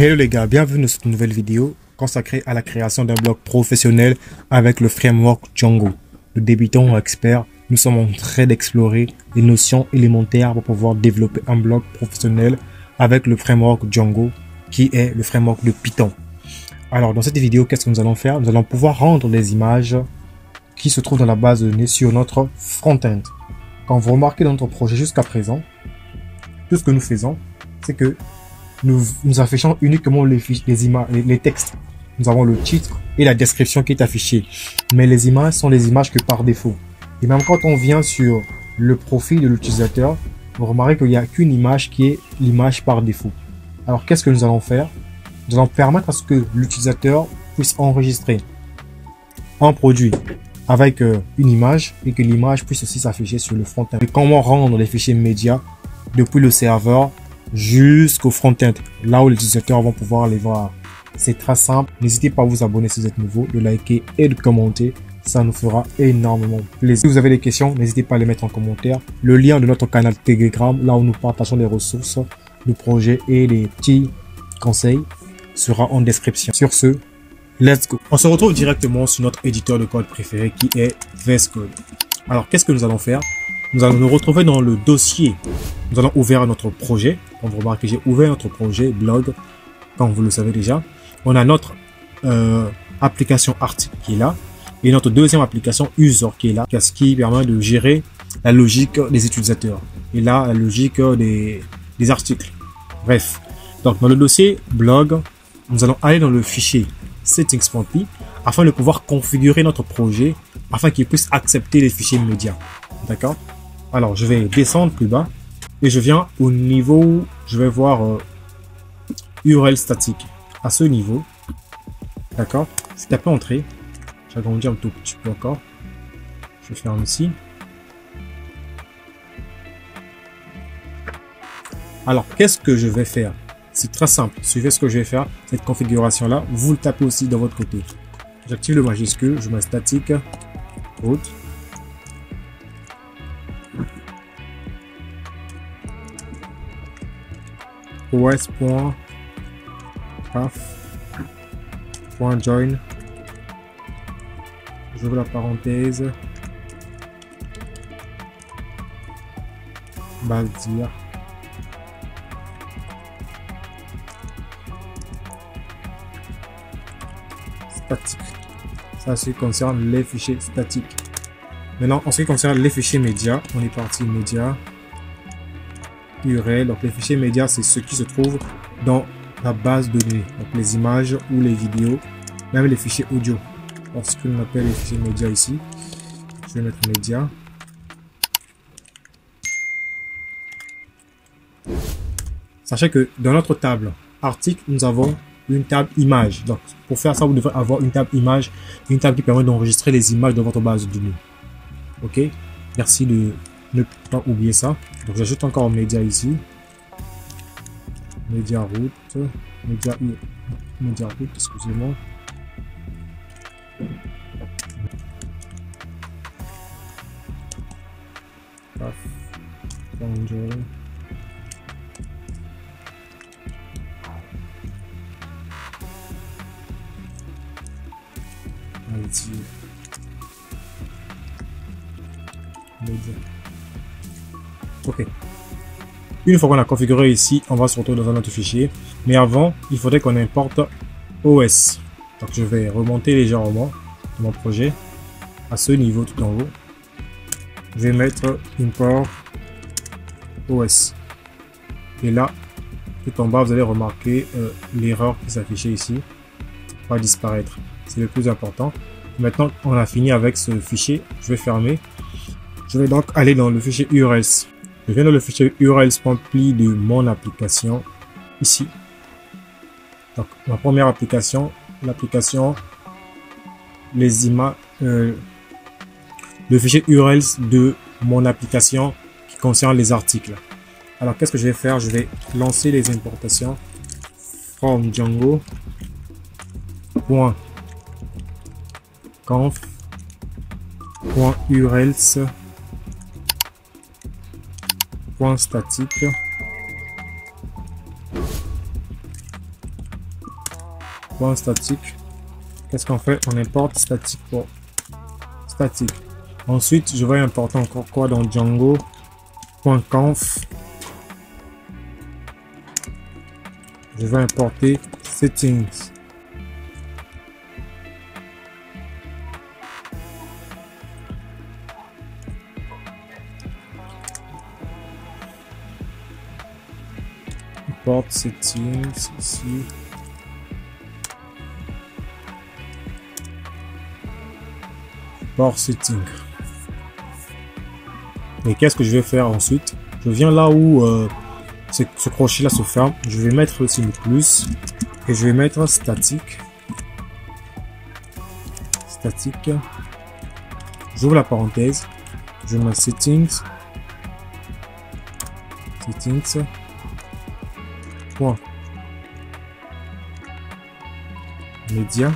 Hello les gars, bienvenue dans cette nouvelle vidéo consacrée à la création d'un blog professionnel avec le framework Django. De débutant ou expert, nous sommes en train d'explorer les notions élémentaires pour pouvoir développer un blog professionnel avec le framework Django qui est le framework de Python. Alors dans cette vidéo, qu'est-ce que nous allons faire? Nous allons pouvoir rendre des images qui se trouvent dans la base de données sur notre front-end. Quand vous remarquez dans notre projet jusqu'à présent, tout ce que nous faisons, c'est que nous affichons uniquement les textes. Nous avons le titre et la description qui est affichée. Mais les images sont les images que par défaut. Et même quand on vient sur le profil de l'utilisateur, vous remarquez qu'il n'y a qu'une image qui est l'image par défaut. Alors qu'est-ce que nous allons faire? Nous allons permettre à ce que l'utilisateur puisse enregistrer un produit avec une image et que l'image puisse aussi s'afficher sur le front-end. Et comment rendre les fichiers médias depuis le serveur jusqu'au front-end, là où les utilisateurs vont pouvoir les voir. C'est très simple. N'hésitez pas à vous abonner si vous êtes nouveau, de liker et de commenter. Ça nous fera énormément plaisir. Si vous avez des questions, n'hésitez pas à les mettre en commentaire. Le lien de notre canal Telegram, là où nous partageons des ressources, le projet et les petits conseils, sera en description. Sur ce, let's go. On se retrouve directement sur notre éditeur de code préféré qui est VS Code. Alors, qu'est-ce que nous allons faire? Nous allons nous retrouver dans le dossier. Nous allons ouvrir notre projet. On vous remarque que j'ai ouvert notre projet blog, comme vous le savez déjà. On a notre application article qui est là. Et notre deuxième application user qui est là. Ce qui permet de gérer la logique des utilisateurs. Et là, la logique des articles. Bref. Donc, dans le dossier blog, nous allons aller dans le fichier settings.py afin de pouvoir configurer notre projet afin qu'il puisse accepter les fichiers médias. D'accord? Alors, je vais descendre plus bas et je viens au niveau, je vais voir URL statique. À ce niveau, d'accord? Si tu n'as pas entré, j'agrandis un tout petit peu encore. Je ferme ici. Alors, qu'est-ce que je vais faire? C'est très simple. Suivez ce que je vais faire. Cette configuration-là, vous le tapez aussi de votre côté. J'active le majuscule, je mets statique, root. os.path.join, j'ouvre la parenthèse, base dire statique. Ça, ce qui concerne les fichiers statiques. Maintenant, en ce qui concerne les fichiers médias, on est parti médias. URL. Donc les fichiers médias, c'est ce qui se trouve dans la base de données, donc les images ou les vidéos, même les fichiers audio. Alors ce que l'on appelle les fichiers médias ici, je vais mettre médias. Sachez que dans notre table article, nous avons une table image. Donc pour faire ça, vous devrez avoir une table image, une table qui permet d'enregistrer les images dans votre base de données. Ok, merci de ne pas oublier ça. Donc j'ajoute encore média ici. Média route. Média route, excusez-moi. Paf. Média. Ok. Une fois qu'on a configuré ici, on va se retrouver dans un autre fichier. Mais avant, il faudrait qu'on importe OS. Donc je vais remonter légèrement mon projet à ce niveau tout en haut. Je vais mettre import OS. Et là, tout en bas, vous allez remarquer l'erreur qui s'affichait ici va disparaître. C'est le plus important. Maintenant, on a fini avec ce fichier. Je vais fermer. Je vais donc aller dans le fichier URLs. Je viens dans le fichier urls.py de mon application ici. Donc ma première application, l'application les images, le fichier urls de mon application qui concerne les articles. Alors qu'est-ce que je vais faire? Je vais lancer les importations from Django.conf.urls statique point statique. Qu'est-ce qu'on fait? On importe statique pour statique. Ensuite, je vais importer encore quoi dans Django.conf. Je vais importer settings. Import settings ici. Import setting. Et qu'est-ce que je vais faire ensuite? Je viens là où ce crochet là se ferme. Je vais mettre aussi le plus et je vais mettre statique. Statique. J'ouvre la parenthèse. Je mets settings. Settings. Point. Média.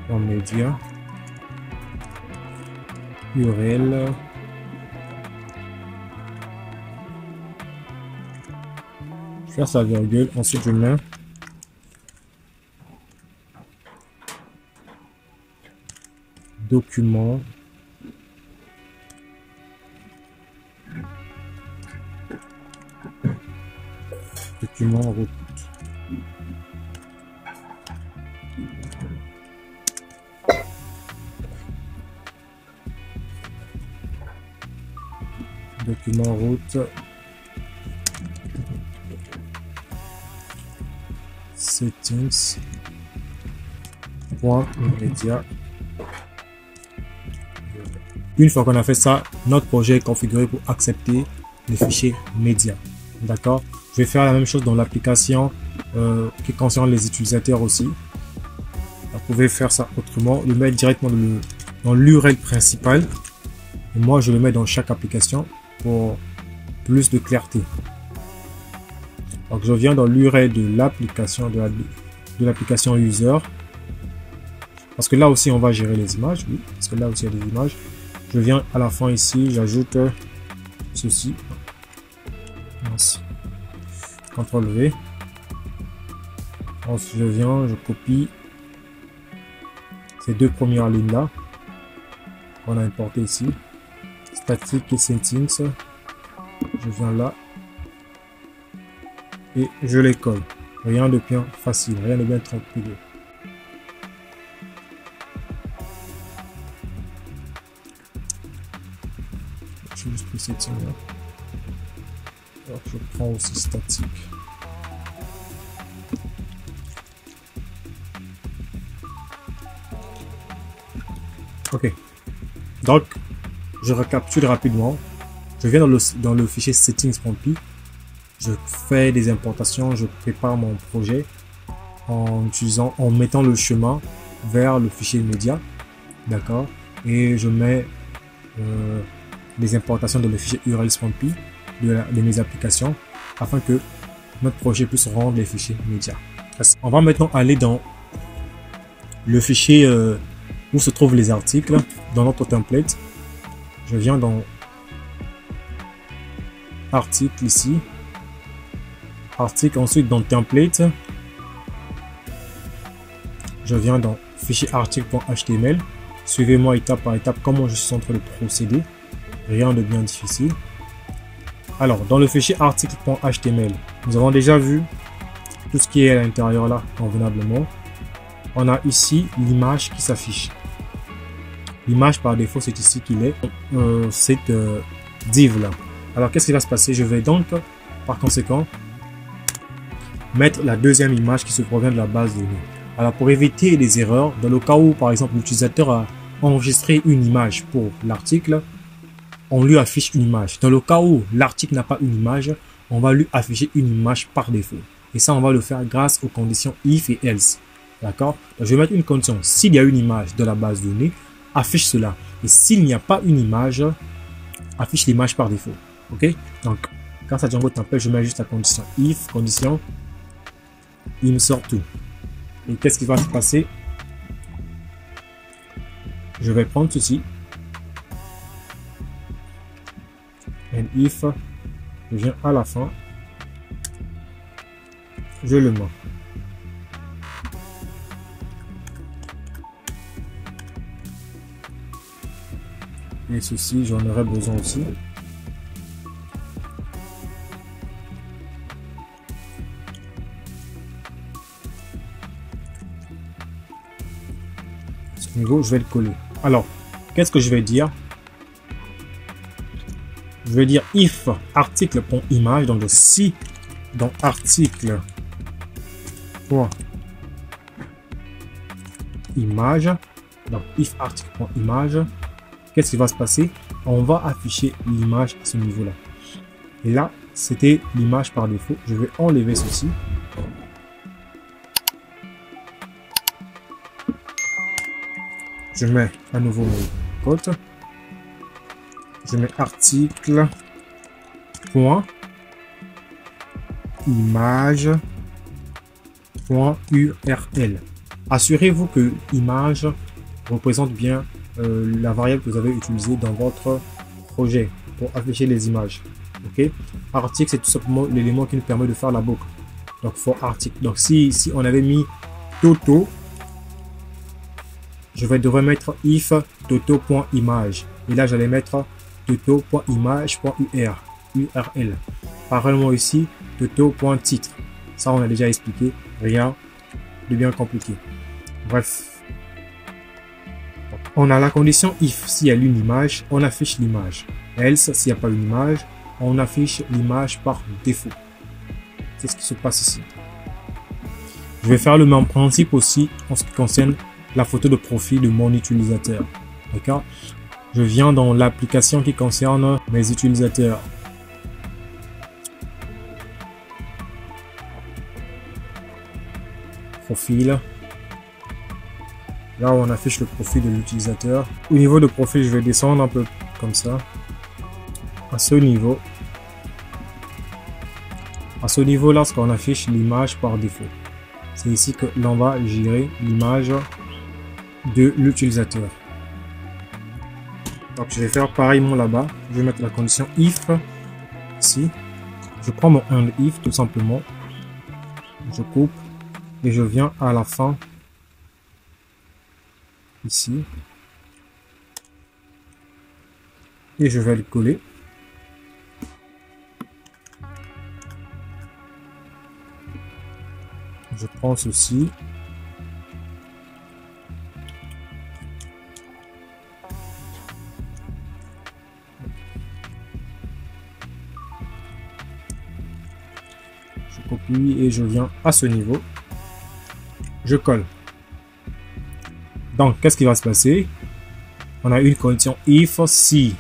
Point média. URL. Je fais sa virgule. Ensuite, je mets document. Document route. Document route. Settings. Point média. Une fois qu'on a fait ça, notre projet est configuré pour accepter les fichiers médias. D'accord? Je vais faire la même chose dans l'application qui concerne les utilisateurs aussi. Vous pouvez faire ça autrement, le mettre directement dans l'URL principal. Et moi, je le mets dans chaque application pour plus de clarté. Donc, je viens dans l'URL de l'application de l'application user. Parce que là aussi, on va gérer les images. Oui, parce que là aussi, il y a des images. Je viens à la fin ici, j'ajoute ceci. CTRL V. Ensuite, je viens, je copie ces deux premières lignes là. On a importé ici. Statique et settings. Je viens là. Et je les colle. Rien de bien facile, rien de bien tranquille. Je juste le setting là. Alors je prends aussi statique. Ok. Donc, je récapitule rapidement. Je viens dans le fichier settings.py. Je fais des importations, je prépare mon projet en mettant le chemin vers le fichier média. D'accord. Et je mets les importations dans le fichier urls.py de mes applications afin que notre projet puisse rendre les fichiers médias. On va maintenant aller dans le fichier où se trouvent les articles dans notre template. Je viens dans article ici, article, ensuite dans template, je viens dans fichier article.html. Suivez-moi étape par étape comment je suis en train de procéder, rien de bien difficile. Alors dans le fichier article.html, nous avons déjà vu tout ce qui est à l'intérieur là convenablement. On a ici l'image qui s'affiche. L'image par défaut c'est ici qu'il est, cette div là. Alors qu'est-ce qui va se passer? Je vais donc par conséquent mettre la deuxième image qui se provient de la base de données. Alors pour éviter les erreurs, dans le cas où par exemple l'utilisateur a enregistré une image pour l'article, on lui affiche une image. Dans le cas où l'article n'a pas une image, on va lui afficher une image par défaut. Et ça on va le faire grâce aux conditions if et else. D'accord? Je vais mettre une condition. S'il y a une image de la base de données, affiche cela. Et s'il n'y a pas une image, affiche l'image par défaut. Ok? Donc, quand ça Django template, je mets juste la condition if, condition, il me sort tout. Et qu'est-ce qui va se passer? Je vais prendre ceci. And if, je viens à la fin, je le mets. Et ceci, j'en aurai besoin aussi. Ce niveau, je vais le coller. Alors, qu'est-ce que je vais dire? Je vais dire if article.image, donc si dans article point image, donc if article.image, qu'est-ce qui va se passer? On va afficher l'image à ce niveau-là. Et là, c'était l'image par défaut. Je vais enlever ceci. Je mets à nouveau mon code. Je mets article point image point URL. Assurez-vous que image représente bien la variable que vous avez utilisée dans votre projet pour afficher les images. Ok, article, c'est tout simplement l'élément qui nous permet de faire la boucle. Donc for article. Donc si on avait mis Toto, je vais devoir mettre if toto.image. Et là, j'allais mettre toto.image.url. Parallèlement ici, toto.titre. Ça, on a déjà expliqué. Rien de bien compliqué. Bref. On a la condition if. S'il y a une image, on affiche l'image. Else, s'il n'y a pas une image, on affiche l'image par défaut. C'est ce qui se passe ici. Je vais faire le même principe aussi en ce qui concerne la photo de profil de mon utilisateur. D'accord? Je viens dans l'application qui concerne mes utilisateurs. Profil. Là, on affiche le profil de l'utilisateur. Au niveau de profil, je vais descendre un peu comme ça. À ce niveau. À ce niveau-là, ce qu'on affiche l'image par défaut. C'est ici que l'on va gérer l'image de l'utilisateur. Donc je vais faire pareillement là-bas. Je vais mettre la condition if ici. Je prends mon end if tout simplement. Je coupe et je viens à la fin ici. Et je vais le coller. Je prends ceci. Je copie et je viens à ce niveau. Je colle. Donc, qu'est-ce qui va se passer? On a une condition if si.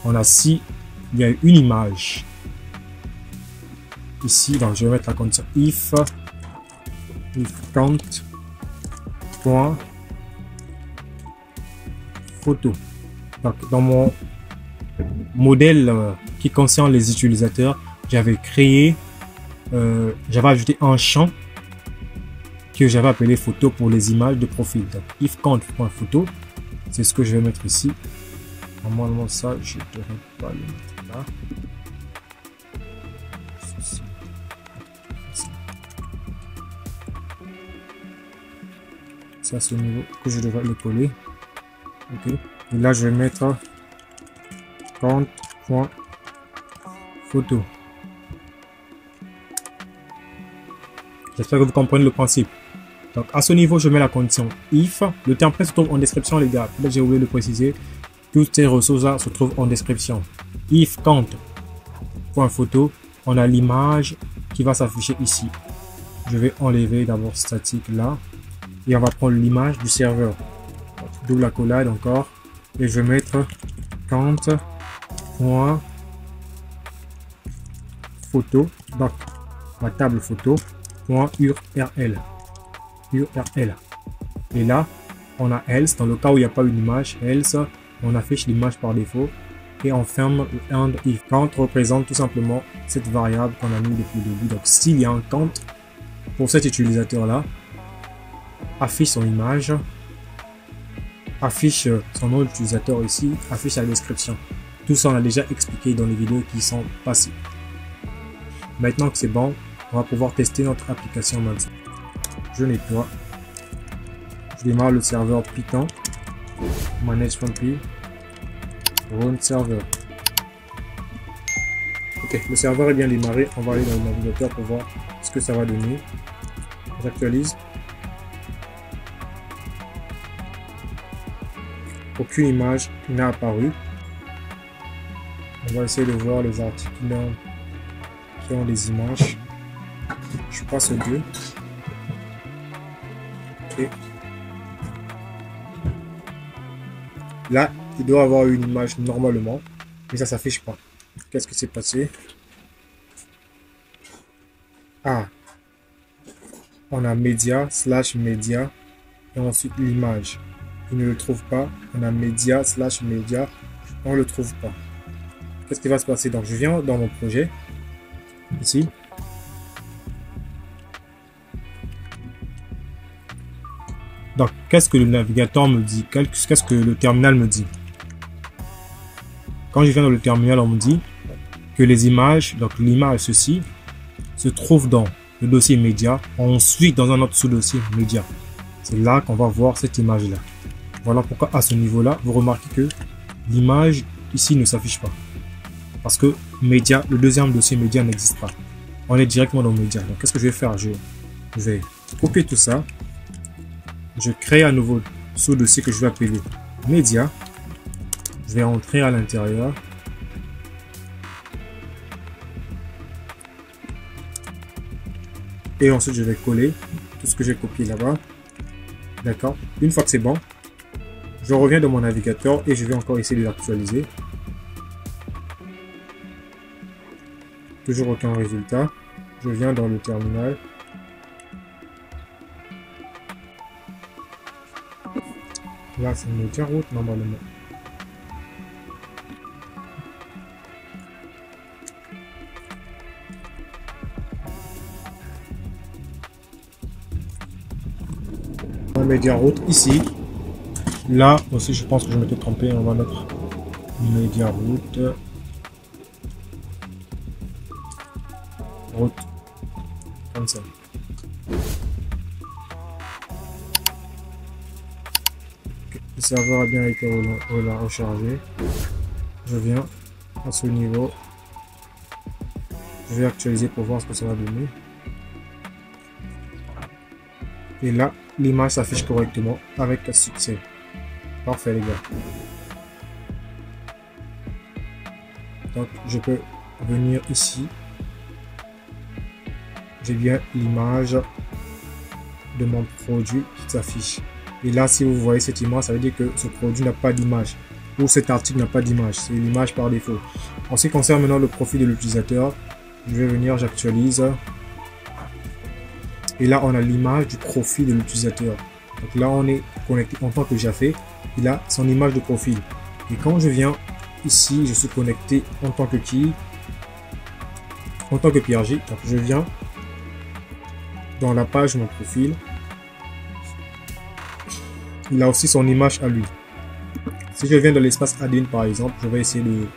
On a si il y a une image. Ici, donc je vais mettre la condition if count point photo. Donc dans mon modèle qui concerne les utilisateurs, j'avais créé, j'avais ajouté un champ que j'avais appelé photo pour les images de profil. Donc if count point photo, c'est ce que je vais mettre ici. Normalement ça, je ne devrais pas le mettre là. Ça c'est au niveau que je devrais le coller. Ok. Et là je vais mettre count.photo. J'espère que vous comprenez le principe. Donc à ce niveau je mets la condition if. Le template se trouve en description les gars. Là j'ai oublié de le préciser. Toutes ces ressources là se trouvent en description. If count.photo. On a l'image qui va s'afficher ici. Je vais enlever d'abord statique là. Et on va prendre l'image du serveur. Double accolade encore. Et je vais mettre count.photo. Donc, ma table photo. .url. URL. Et là, on a else. Dans le cas où il n'y a pas une image, else, on affiche l'image par défaut. Et on ferme le end if. Count représente tout simplement cette variable qu'on a mis depuis le début. Donc, s'il y a un count pour cet utilisateur-là, affiche son image, affiche son nom d'utilisateur ici, affiche la description. Tout ça on a déjà expliqué dans les vidéos qui sont passées. Maintenant que c'est bon, on va pouvoir tester notre application maintenant. Je nettoie. Je démarre le serveur Python. manage.py, run server. Ok, le serveur est bien démarré. On va aller dans le navigateur pour voir ce que ça va donner. J'actualise. Aucune image n'a apparu. On va essayer de voir les articles qui ont des images. Je passe au 2. Ok. Là, il doit avoir une image normalement, mais ça s'affiche pas. Qu'est-ce qui s'est passé? Ah, on a média / média et ensuite l'image. Il ne le trouve pas. On a média / média, on le trouve pas. Qu'est-ce qui va se passer? Donc je viens dans mon projet ici. Donc qu'est-ce que le navigateur me dit? Qu'est-ce que le terminal me dit? Quand je viens dans le terminal, on me dit que les images, donc l'image ceci, se trouve dans le dossier média, ensuite dans un autre sous-dossier média. C'est là qu'on va voir cette image-là. Voilà pourquoi à ce niveau-là, vous remarquez que l'image ici ne s'affiche pas. Parce que média, le deuxième dossier média n'existe pas. On est directement dans média. Donc qu'est-ce que je vais faire? Je vais copier tout ça. Je crée un nouveau sous-dossier que je vais appeler média. Je vais entrer à l'intérieur. Et ensuite, je vais coller tout ce que j'ai copié là-bas. D'accord. Une fois que c'est bon, je reviens dans mon navigateur et je vais encore essayer de l'actualiser. Toujours aucun résultat. Je viens dans le terminal. Là, c'est média route normalement. Média route ici. Là aussi, je pense que je m'étais trompé. On va mettre média route. Route. Comme ça. Le serveur a bien été rechargé. Je viens à ce niveau. Je vais actualiser pour voir ce que ça va donner. Et là, l'image s'affiche correctement avec succès. Parfait les gars. Donc je peux venir ici. J'ai bien l'image de mon produit qui s'affiche. Et là, si vous voyez cette image, ça veut dire que ce produit n'a pas d'image. Ou cet article n'a pas d'image. C'est l'image par défaut. En ce qui concerne maintenant le profil de l'utilisateur, je vais venir, j'actualise. Et là, on a l'image du profil de l'utilisateur. Donc là, on est connecté en tant que Jafé. Il a son image de profil. Et quand je viens ici, je suis connecté en tant que qui? En tant que PRJ. Donc je viens dans la page de mon profil. Il a aussi son image à lui. Si je viens dans l'espace admin par exemple, je vais essayer de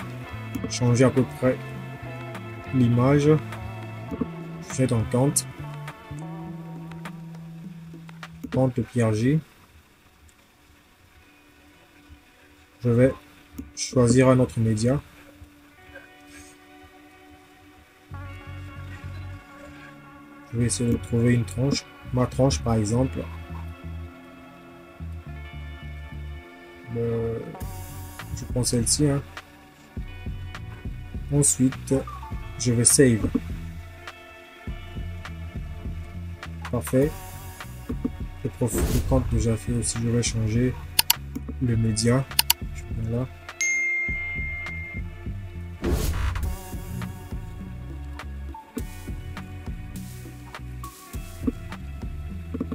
changer à peu près l'image. Je vais dans compte. Compte PRJ. Je vais choisir un autre média. Je vais essayer de trouver une tranche. Ma tranche par exemple. Je prends celle-ci. Hein. Ensuite, je vais save. Parfait. Le compte que j'ai fait aussi, je vais changer le média. Je viens là.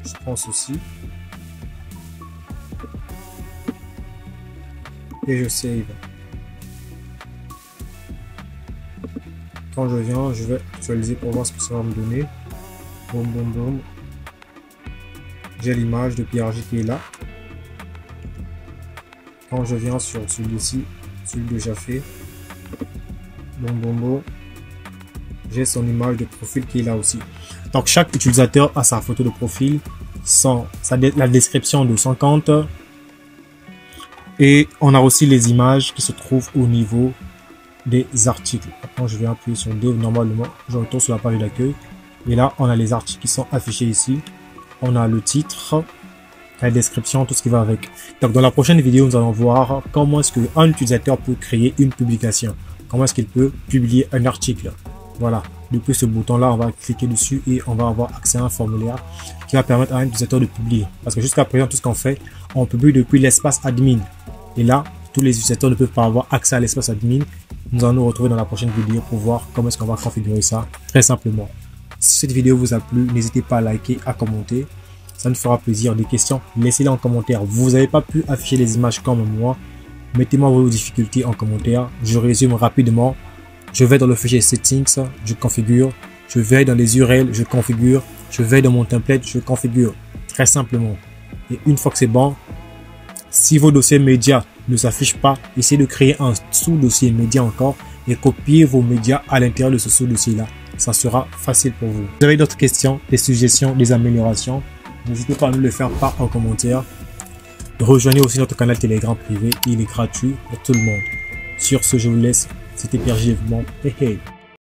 Je prends ceci. Et je save. Quand je viens, je vais actualiser pour voir ce que ça va me donner. Boum, boum, boum. J'ai l'image de PRJ qui est là. Quand je viens sur celui-ci, celui que j'ai fait, boum, boum, boum. J'ai son image de profil qui est là aussi. Donc chaque utilisateur a sa photo de profil, la description de son compte, Et on a aussi les images qui se trouvent au niveau des articles. Après, je vais appuyer sur D. Normalement, je retourne sur la page d'accueil. Et là, on a les articles qui sont affichés ici. On a le titre, la description, tout ce qui va avec. Donc, dans la prochaine vidéo, nous allons voir comment est-ce qu'un utilisateur peut créer une publication. Comment est-ce qu'il peut publier un article. Voilà. Depuis ce bouton-là, on va cliquer dessus et on va avoir accès à un formulaire qui va permettre à un utilisateur de publier. Parce que jusqu'à présent, tout ce qu'on fait, on publie depuis l'espace admin. Et là, tous les utilisateurs ne peuvent pas avoir accès à l'espace admin. Nous allons nous retrouver dans la prochaine vidéo pour voir comment est-ce qu'on va configurer ça très simplement. Si cette vidéo vous a plu, n'hésitez pas à liker, à commenter. Ça nous fera plaisir. Des questions, laissez-les en commentaire. Vous n'avez pas pu afficher les images comme moi. Mettez-moi vos difficultés en commentaire. Je résume rapidement. Je vais dans le fichier Settings, je configure. Je vais dans les URL, je configure. Je vais dans mon template, je configure. Très simplement. Et une fois que c'est bon, si vos dossiers médias ne s'affichent pas, essayez de créer un sous-dossier média encore et copiez vos médias à l'intérieur de ce sous-dossier-là. Ça sera facile pour vous. Vous avez d'autres questions, des suggestions, des améliorations, n'hésitez pas à nous le faire part en commentaire. Rejoignez aussi notre canal Telegram privé, il est gratuit pour tout le monde. Sur ce, je vous laisse. C'était Pierre Givement. Hey hey.